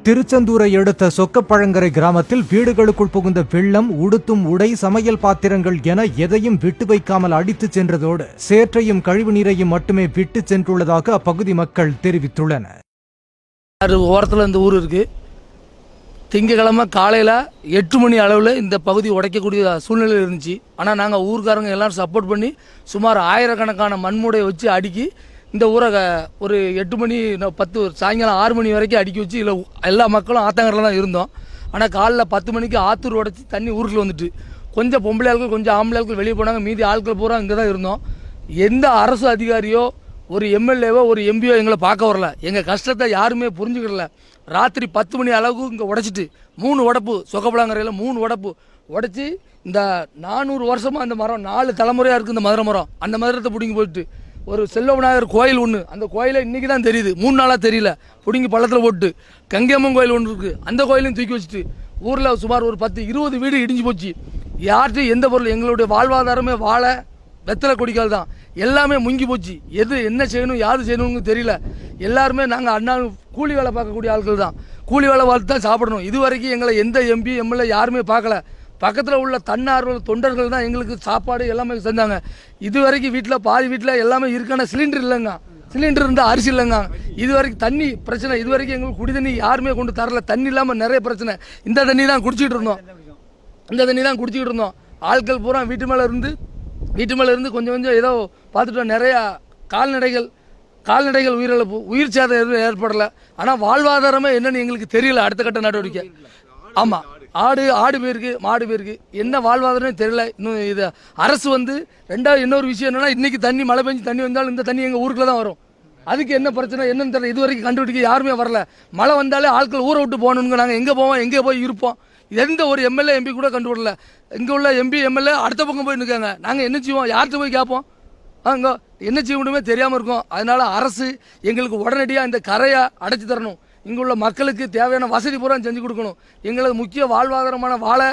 திருச்செந்தூரை அடுத்த சொக்கப்பழங்கரை கிராமத்தில் வீடுகளுக்குள் புகுந்த வெள்ளம் உடுத்தும் உடை சமையல் பாத்திரங்கள் என எதையும் விட்டு வைக்காமல் அடித்துச் சென்றதோடு சேற்றையும் கழிவு நீரையும் மட்டுமே விட்டு சென்றுள்ளதாக அப்பகுதி மக்கள் தெரிவித்துள்ளனர். ஓரத்தில் இந்த ஊர் இருக்கு. திங்கக்கிழமை காலையில் 8 மணி அளவில் இந்த பகுதி உடைக்கக்கூடிய சூழ்நிலை இருந்துச்சு. ஆனால் நாங்கள் ஊர்காரங்க எல்லாரும் சப்போர்ட் பண்ணி சுமார் ஆயிரக்கணக்கான மண்மூடையை வச்சு அடுக்கி இந்த ஊரை ஒரு 8 மணி 10 சாயங்காலம் 6 மணி வரைக்கும் அடுக்கி வச்சு இல்லை எல்லா மக்களும் ஆத்தங்கரில் தான் இருந்தோம். ஆனால் காலைல 10 மணிக்கு ஆத்தூர் உடைச்சி தண்ணி ஊருக்குள்ள வந்துட்டு கொஞ்சம் பொம்பளை ஆட்கள் கொஞ்சம் ஆம்பளை ஆட்கள் வெளியே போனாங்க. மீதி ஆட்கள் பூரா இங்கே தான் இருந்தோம். எந்த அரசு அதிகாரியோ ஒரு எம்எல்ஏவோ ஒரு எம்பியோ எங்களை பார்க்க வரல. எங்கள் கஷ்டத்தை யாருமே புரிஞ்சுக்கிடல. ராத்திரி 10 மணி அளவுக்கு இங்கே உடைச்சிட்டு 3 உடப்பு சொக்கப்பழங்கரையில் 3 உடப்பு உடைச்சி இந்த 400 வருஷமாக அந்த மரம் 4 தலைமுறையாக இருக்குது. இந்த மதுரை மரம் அந்த மதுரத்தை பிடிங்கி போயிட்டு ஒரு செல்வ விநாயகர் கோயில் ஒன்று, அந்த கோயிலை இன்றைக்கி தான் தெரியுது, 3 நாளாக தெரியல. பிடிங்கி பள்ளத்தில் போட்டு கங்கையம்மன் கோயில் ஒன்று இருக்குது, அந்த கோயிலையும் தூக்கி வச்சுட்டு ஊரில் சுமார் ஒரு 10-20 வீடு இடிஞ்சு போச்சு. யார்கிட்டையும் எந்த பொருள், எங்களுடைய வாழ்வாதாரமே வாழை வெத்தலை கொடிக்கால் தான், எல்லாமே முங்கி போச்சு. எது என்ன செய்யணும் யாரு செய்யணும்னு தெரியல. எல்லாருமே நாங்கள் அண்ணா கூலி வேலை பார்க்கக்கூடிய ஆட்கள் தான், கூலி வேலை பார்த்து தான் சாப்பிடணும். இது வரைக்கும் எங்களை எந்த எம்பி எம்எல்ஏ யாருமே பார்க்கல. பக்கத்தில் உள்ள தன்னார்வ தொண்டர்கள் தான் எங்களுக்கு சாப்பாடு எல்லாமே செஞ்சாங்க. இது வரைக்கும் வீட்டில் பாதி வீட்டில் எல்லாமே இருக்கான சிலிண்டர் இல்லைங்க, சிலிண்டர் இருந்தால் அரிசி இல்லைங்க. இது வரைக்கும் தண்ணி பிரச்சனை, இது வரைக்கும் எங்களுக்கு குடி தண்ணி யாருமே கொண்டு தரல. தண்ணி இல்லாமல் நிறைய பிரச்சனை. இந்த தண்ணி தான் குடிச்சிட்டு இருந்தோம். ஆட்கள் பூரா வீட்டு மேலே இருந்து கொஞ்சம் ஏதோ பார்த்துட்டோம். நிறையா கால்நடைகள் உயிரிழப்பு, உயிர் சேதம் எதுவும் ஏற்படலை. ஆனால் வாழ்வாதாரமே என்னன்னு எங்களுக்கு தெரியல. அடுத்த கட்ட நடவடிக்கை ஆமாம், ஆடு போயிருக்கு, மாடு போயிருக்கு, என்ன வாழ்வாதாரமே தெரியல. இன்னும் இது அரசு ரெண்டாவது இன்னொரு விஷயம் என்னன்னா, இன்னைக்கு தண்ணி மழை பெஞ்சு தண்ணி வந்தாலும் இந்த தண்ணி எங்கள் ஊருக்குள்ள தான் வரும். அதுக்கு என்ன பிரச்சனை என்னன்னு தெரியல. இது வரைக்கும் கண்டுபிடிக்க யாருமே வரல. மழை வந்தாலே ஆட்கள் ஊரை விட்டு போகணுங்க. நாங்கள் எங்கே போவோம், எங்கே போய் இருப்போம், எந்த ஒரு எம்எல்ஏ எம்பி கூட கண்டுபிடல. இங்கே உள்ள எம்பி எம்எல்ஏ அடுத்த பக்கம் போய் நிற்காங்க. நாங்கள் என்ன செய்வோம், யார்கிட்ட போய் கேட்போம், அங்கே என்ன செய்யணுமே தெரியாமல் இருக்கோம். அதனால அரசு எங்களுக்கு உடனடியாக இந்த கரையை அடைச்சி தரணும். இங்கே உள்ள மக்களுக்கு தேவையான வசதி பூரா செஞ்சு கொடுக்கணும். எங்களுக்கு முக்கிய வாழ்வாதாரமான வாழை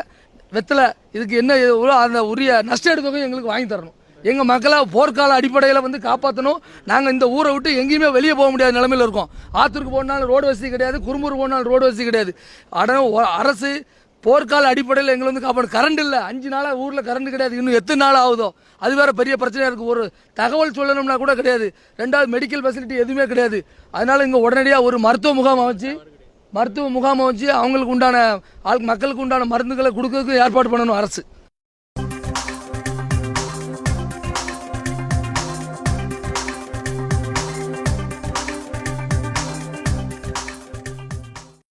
வெத்தலை இதுக்கு என்ன அந்த உரிய நஷ்ட தொகையை எங்களுக்கு வாங்கி தரணும். எங்கள் மக்களை போர்க்கால அடிப்படையில் காப்பாற்றணும். நாங்கள் இந்த ஊரை விட்டு எங்கேயுமே வெளியே போக முடியாத நிலைமையில் இருக்கோம். ஆத்தூருக்கு போனாலும் ரோடு வசதி கிடையாது, குறும்பூர் போனாலும் ரோடு வசதி கிடையாது. ஆனால் அரசு போர்க்கால அடிப்படையில் எங்களை காப்பாற்றணும். கரண்ட் இல்லை, 5 நாளாக ஊரில் கரண்ட் கிடையாது. இன்னும் எத்தனை நாள் ஆகுதோ அது வேறு பெரிய பிரச்சனையாக இருக்குது. ஒரு தகவல் சொல்லணும்னா கூட கிடையாது. ரெண்டாவது மெடிக்கல் ஃபெசிலிட்டி எதுவுமே கிடையாது. அதனால் இங்கே உடனடியாக ஒரு மருத்துவ முகாமை வச்சு அவங்களுக்கு உண்டான மக்களுக்கு உண்டான மருந்துகளை கொடுக்கறதுக்கு ஏற்பாடு பண்ணணும் அரசு.